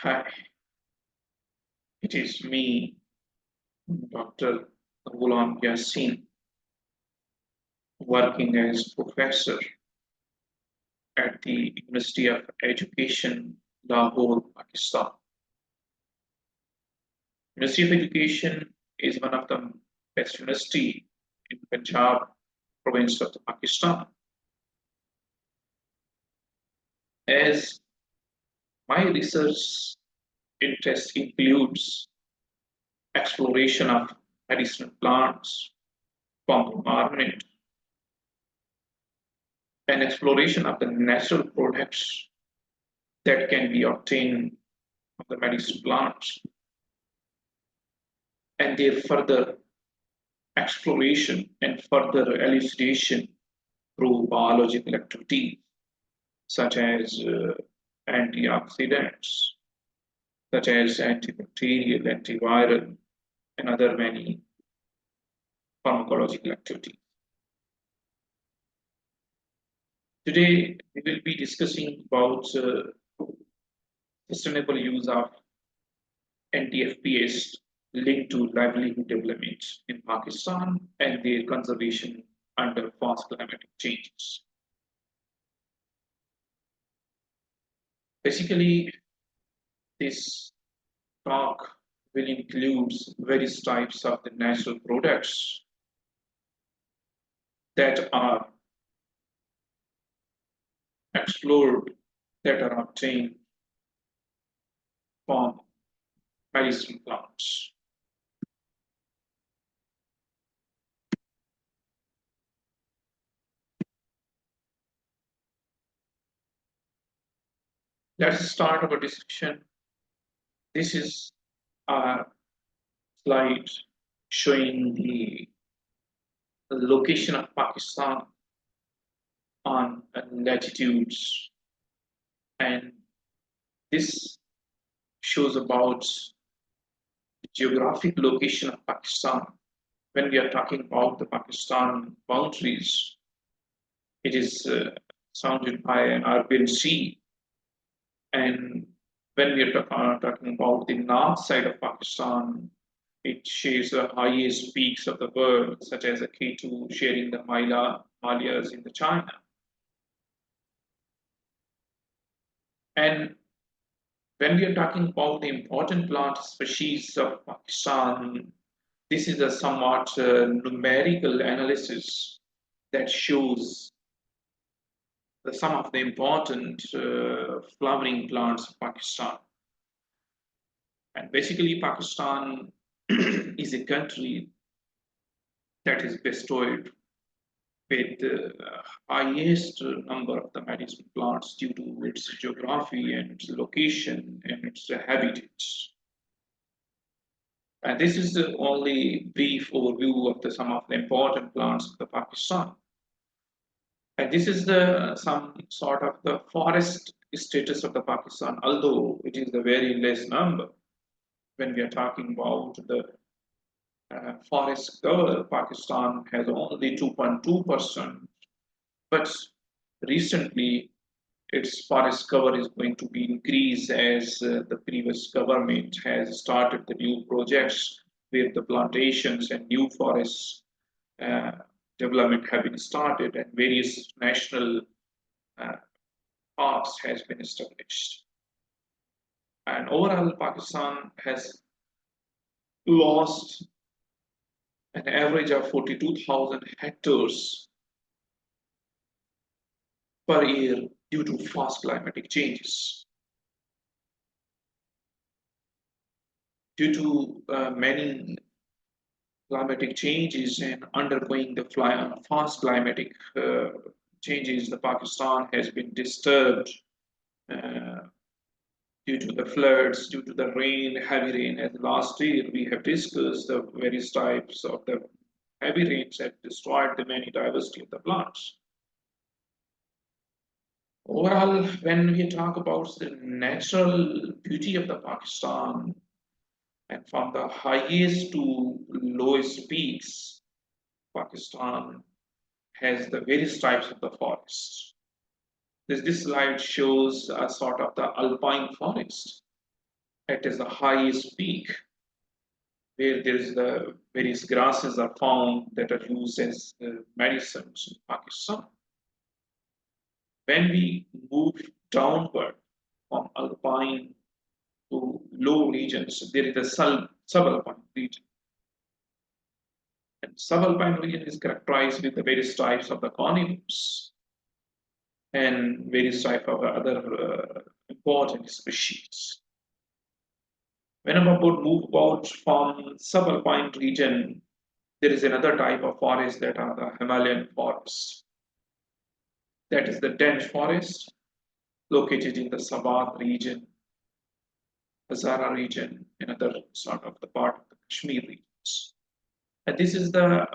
Hi, it is me, Dr. Ghulam Yaseen, working as professor at the University of Education, Lahore, Pakistan. University of Education is one of the best university in Punjab province of Pakistan. As my research interest includes exploration of medicinal plants from the environment and exploration of the natural products that can be obtained from the medicinal plants and their further exploration and further elucidation through biological activity such as antioxidants, such as antibacterial, antiviral, and other many pharmacological activities. Today, we will be discussing about sustainable use of NTFPs linked to livelihood development in Pakistan and their conservation under fast climatic changes. Basically, this talk will include various types of the natural products that are explored, that are obtained from medicinal plants. Let's start our discussion. This is a slide showing the location of Pakistan on latitudes, and this shows about the geographic location of Pakistan. When we are talking about the Pakistan boundaries, it is surrounded by an urban sea, and when we are talking about the north side of Pakistan, it shares the highest peaks of the world, such as the K2 sharing the Himalayas in the China. And when we are talking about the important plant species of Pakistan, this is a somewhat numerical analysis that shows some of the important flowering plants of Pakistan. And basically, Pakistan is a country that is bestowed with the highest number of the medicinal plants due to its geography and its location and its habitats. And this is the only brief overview of some of the important plants of the Pakistan. And this is the some sort of the forest status of the Pakistan, although it is a very less number. When we are talking about the forest cover, Pakistan has only 2.2%, but recently its forest cover is going to be increased as the previous government has started the new projects where the plantations and new forests uh, development have been started and various national uh, parks has been established. And overall, Pakistan has lost an average of 42,000 hectares per year due to fast climatic changes. Due to many climatic changes and undergoing the fast climatic changes, the Pakistan has been disturbed uh, due to the floods, due to the rain, heavy rain. As last year, we have discussed the various types of the heavy rains have destroyed the many diversity of the plants. Overall, when we talk about the natural beauty of the Pakistan, and from the highest to lowest peaks, Pakistan has the various types of the forests. This slide shows a sort of the alpine forest. It is the highest peak where there is the various grasses are found that are used as medicines in Pakistan. When we move downward from alpine to low regions, there is a subalpine region. And subalpine region is characterized with the various types of the conifers and various types of other important species. When about move about from subalpine region, there is another type of forest that are the Himalayan forests. That is the dense forest located in the Sabat region, Hazara region, and other sort of the part of the Kashmir regions. And this is the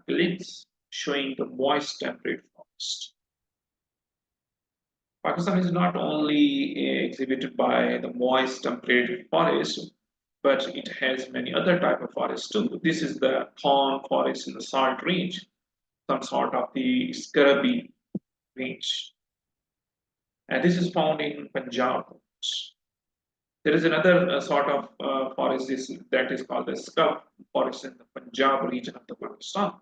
glimpse showing the moist temperate forest. Pakistan is not only exhibited by the moist temperate forest, but it has many other type of forests too. This is the thorn forest in the salt range, some sort of the scrubby range. And this is found in Punjab. There is another sort of forest that is called the scrub forest in the Punjab region of the Pakistan.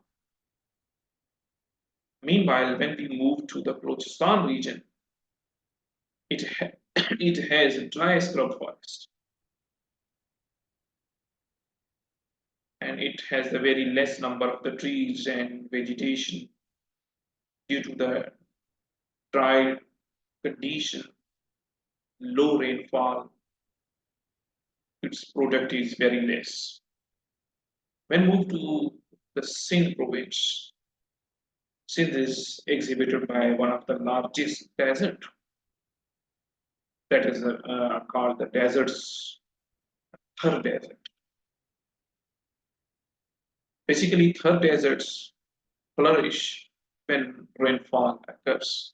Meanwhile, when we move to the Balochistan region, it, it has a dry scrub forest. And it has a very less number of the trees and vegetation due to the dry condition, low rainfall. Its product is very less. When moved to the Sindh province, Sindh is exhibited by one of the largest desert that is called the deserts, Thar Desert. Basically, Thar deserts flourish when rainfall occurs.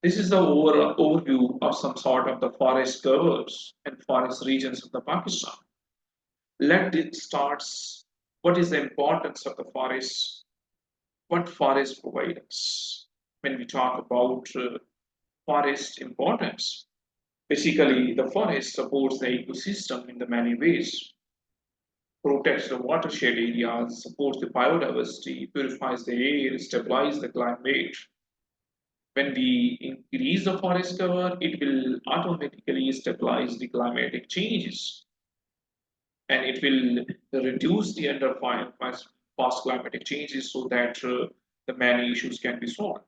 This is the overview of some sort of the forest covers and forest regions of the Pakistan. Let it starts. What is the importance of the forest? What forests provide us? When we talk about forest importance, basically the forest supports the ecosystem in the many ways, protects the watershed areas, supports the biodiversity, purifies the air, stabilizes the climate. When we increase the forest cover, it will automatically stabilize the climatic changes and it will reduce the underlying past climatic changes so that the many issues can be solved.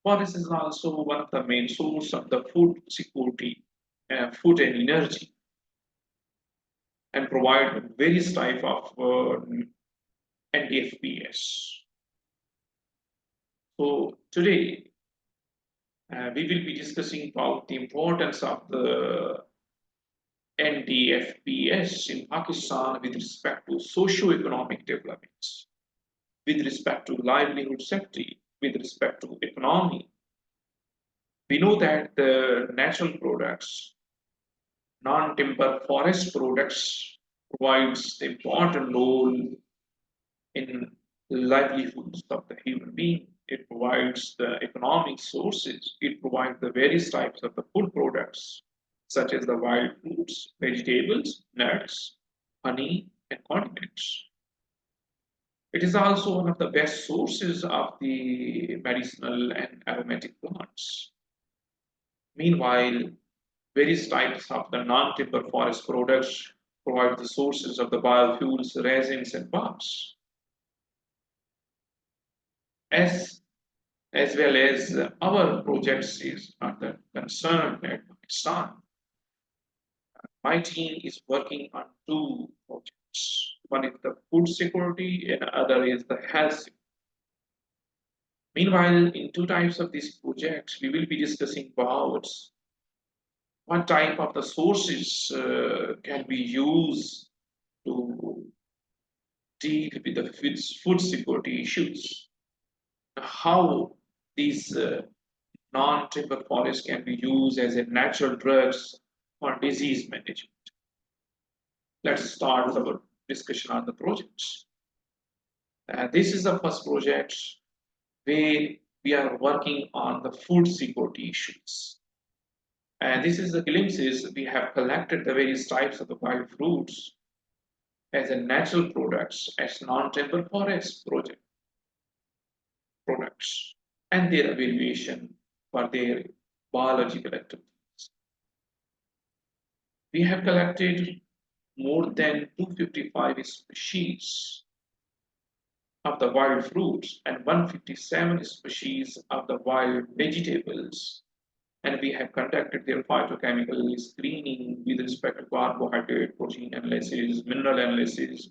Forest is also one of the main source of the food security, food and energy, and provide various type of NTFPs. So today we will be discussing about the importance of the NTFPs in Pakistan with respect to socio-economic developments, with respect to livelihood safety, with respect to economy. We know that the natural products, non-timber forest products provides the important role in livelihoods of the human being. It provides the economic sources. It provides the various types of the food products, such as the wild fruits, vegetables, nuts, honey, and condiments. It is also one of the best sources of the medicinal and aromatic plants. Meanwhile, various types of the non-timber forest products provide the sources of the biofuels, resins, and bulbs, as as well as our projects is are the concern at Pakistan. My team is working on two projects. One is the food security and other is the health. Meanwhile, in two types of these projects, we will be discussing about what type of the sources can be used to deal with the food security issues. How these non-timber forests can be used as a natural drugs for disease management. Let's start with our discussion on the projects. This is the first project where we are working on the food security issues. And this is the glimpses we have collected the various types of the wild fruits as a natural products as non-timber forest project products and their evaluation for their biological activities. We have collected more than 255 species of the wild fruits and 157 species of the wild vegetables, and we have conducted their phytochemical screening with respect to carbohydrate, protein analysis, mineral analysis,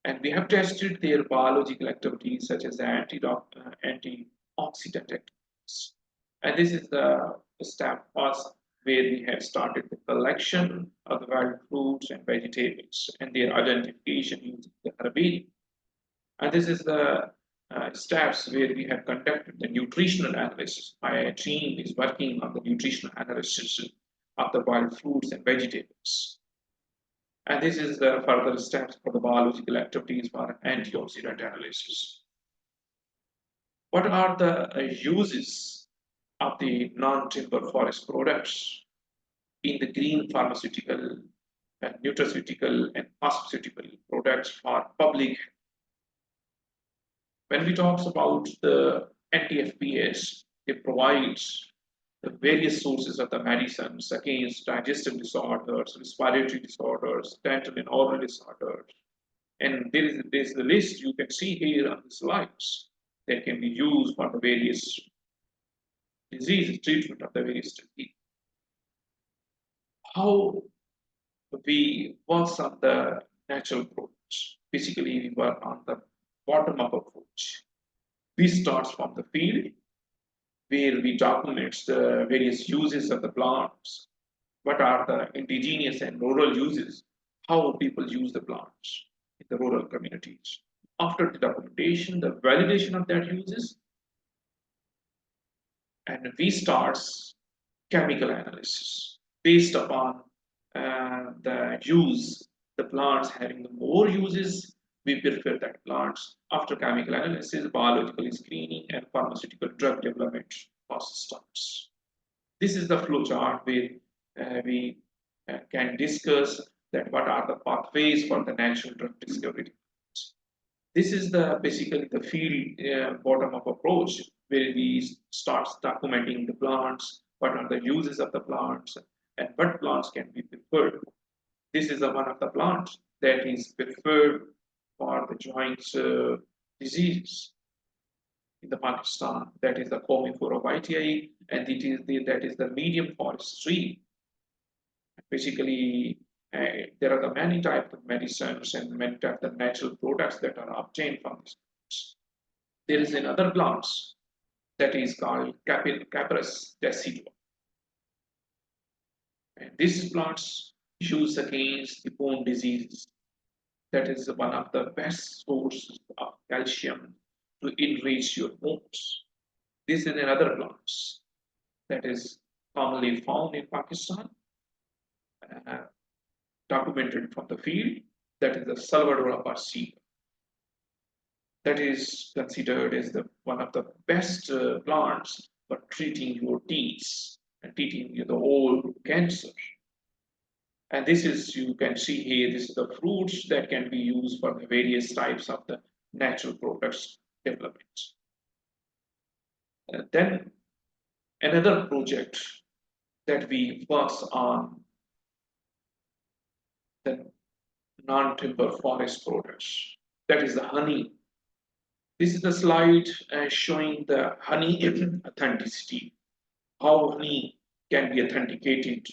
and we have tested their biological activities such as the antioxidant activities. And this is the step first where we have started the collection of the wild fruits and vegetables and their identification using the herbarium. And this is the steps where we have conducted the nutritional analysis. My team is working on the nutritional analysis of the wild fruits and vegetables. And this is the further steps for the biological activities for antioxidant analysis. What are the uses of the non-timber forest products in the green pharmaceutical, nutraceutical, and cosmeceutical products for public? When we talk about the NTFPs, it provides the various sources of the medicines against digestive disorders, respiratory disorders, dental and oral disorders. And there's the list you can see here on the slides that can be used for the various diseases, treatment of the various diseases. How we work on the natural approach. Basically, we work on the bottom-up approach. We start from the field where we document the various uses of the plants, what are the indigenous and rural uses, how people use the plants in the rural communities. After the documentation, the validation of that uses, and we start chemical analysis based upon the use, the plants having the more uses, we prefer that plants. After chemical analysis, biological screening, and pharmaceutical drug development process starts. This is the flow chart where we can discuss that what are the pathways for the natural drug discovery. This is the basically the field bottom-up approach where we start documenting the plants, what are the uses of the plants, and what plants can be preferred. This is one of the plants that is preferred for the joint disease in the Pakistan. That is the Comifera vitae, and that is the medium forest tree. Basically, there are the many types of medicines and many types of natural products that are obtained from these plants. There is another plant that is called Capparis decidua. And these plants use against the bone diseases. That is one of the best sources of calcium to enrich your bones. This is another plant that is commonly found in Pakistan, documented from the field. That is the Salvadora parsiva. That is considered as one of the best plants for treating your teeth and treating the whole cancer. And this is, you can see here, this is the fruits that can be used for the various types of the natural products development. Then another project that we work on the non-timber forest products, that is the honey. This is the slide showing the honey authenticity, how honey can be authenticated,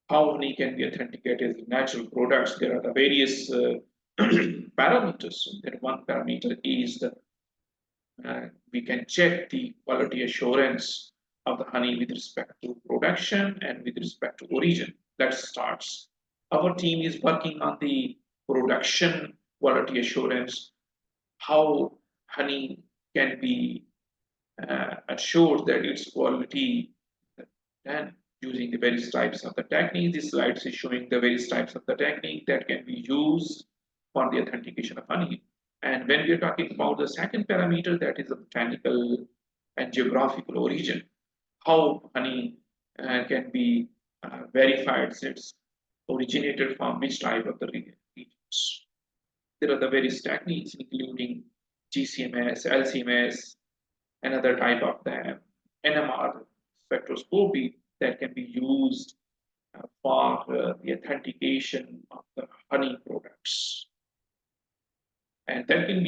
how honey can be authenticated as natural products. There are the various parameters. That one parameter is the we can check the quality assurance of the honey with respect to production and with respect to origin. That starts. Our team is working on the production quality assurance, how honey can be assured that its quality, and using the various types of the technique. This slide is showing the various types of the technique that can be used for the authentication of honey. And when we are talking about the second parameter, that is the botanical and geographical origin, how honey can be verified it's originated from which type of the regions. There are the various techniques including GCMS, LCMS, another type of the NMR spectroscopy that can be used for the authentication of the honey products. And that can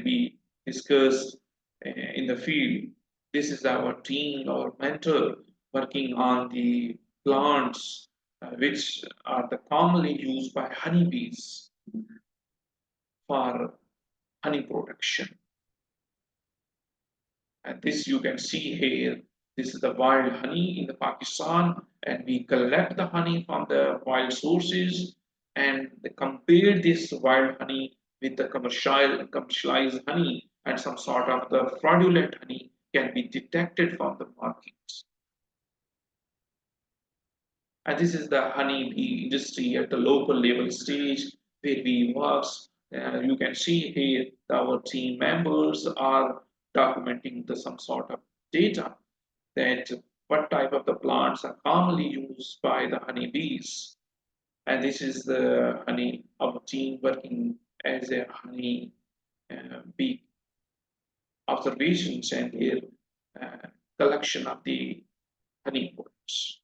be discussed in the field. This is our team, our mentor, working on the plants which are the commonly used by honeybees for honey production. And this you can see here. This is the wild honey in the Pakistan, and we collect the honey from the wild sources and compare this wild honey with the commercialized honey, and some sort of the fraudulent honey can be detected from the markets. And this is the honey bee industry at the local level stage where we work. You can see here our team members are documenting some sort of data that what type of the plants are commonly used by the honeybees. And this is the honey our team working as a honey bee observations and their uh, collection of the honey pods.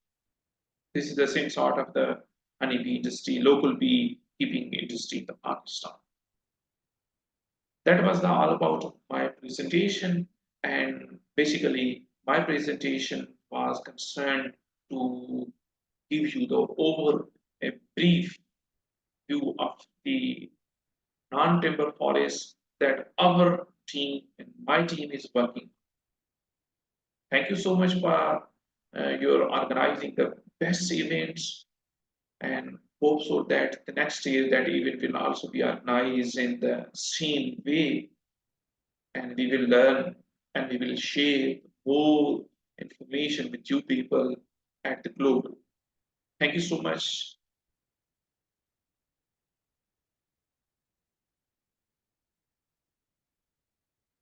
This is the same sort of the honeybee industry, local beekeeping industry in the Pakistan. That was all about my presentation, and basically my presentation was concerned to give you the over a brief view of the non-timber forest that our team and my team is working. Thank you so much for your organizing the best events, and hope so that the next year that event will also be organized in the same way, and we will learn and we will share more information with you people at the global. Thank you so much.